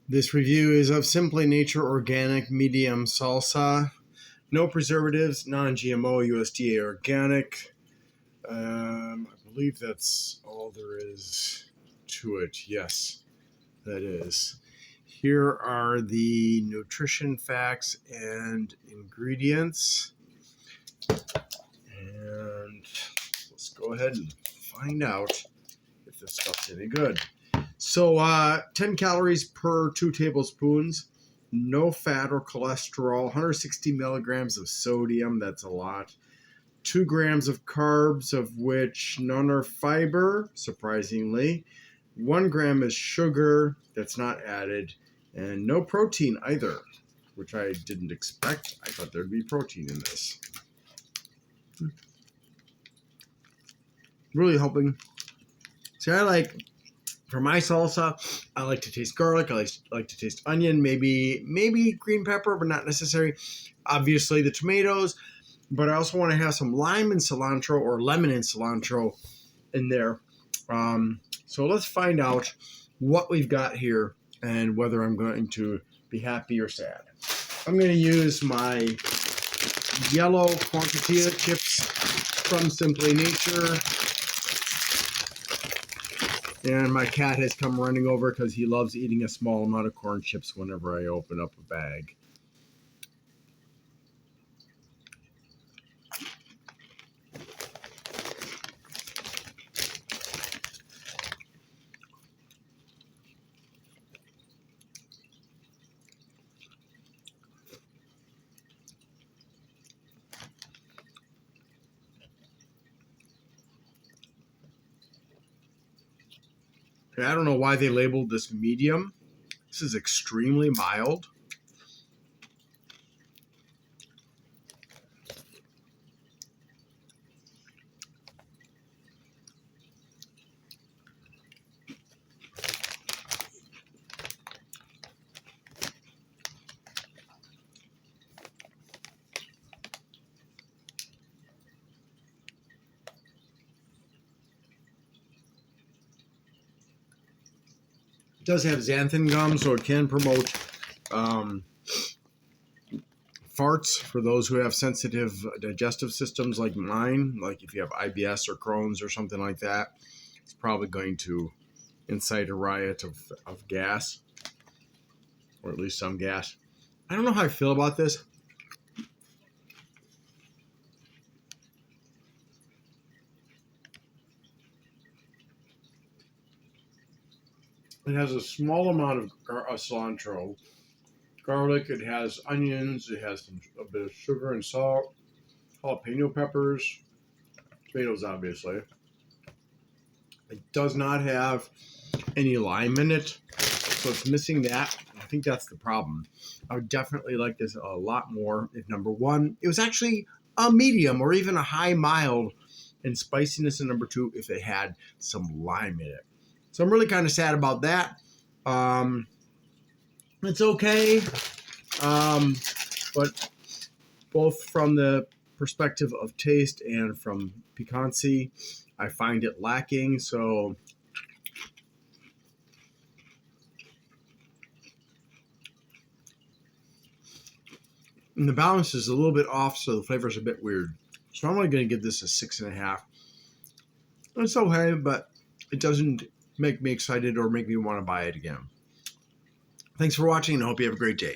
This review is of Simply Nature Organic Medium Salsa. No preservatives, non-GMO, USDA organic. I believe that's all there is to it. Yes, that is. Here are the nutrition facts and ingredients. And let's go ahead and find out if this stuff's any good. So 10 calories per 2 tablespoons, no fat or cholesterol, 160 milligrams of sodium, that's a lot, 2 grams of carbs, of which none are fiber, surprisingly, 1 gram is sugar, that's not added, and no protein either, which I didn't expect. I thought there'd be protein in this. Really hoping. See, for my salsa, I like to taste garlic. I like to taste onion, maybe green pepper, but not necessary. Obviously, the tomatoes, but I also want to have some lime and cilantro or lemon and cilantro in there. So let's find out what we've got here and whether I'm going to be happy or sad. I'm going to use my yellow Quantitilla chips from Simply Nature. And my cat has come running over because he loves eating a small amount of corn chips whenever I open up a bag. I don't know why they labeled this medium. This is extremely mild. It does have xanthan gum, so it can promote farts for those who have sensitive digestive systems like mine. Like if you have IBS or Crohn's or something like that, it's probably going to incite a riot of gas, or at least some gas. I don't know how I feel about this. It has a small amount of cilantro, garlic. It has onions. It has a bit of sugar and salt, jalapeno peppers, tomatoes, obviously. It does not have any lime in it, so it's missing that. I think that's the problem. I would definitely like this a lot more if, number one, it was actually a medium or even a high mild in spiciness, and number two, if it had some lime in it. So I'm really kind of sad about that. It's okay, but both from the perspective of taste and from piquancy, I find it lacking. So and the balance is a little bit off, so the flavor is a bit weird. So I'm only going to give this a 6.5. It's okay, but it doesn't make me excited or make me want to buy it again. Thanks for watching, and I hope you have a great day.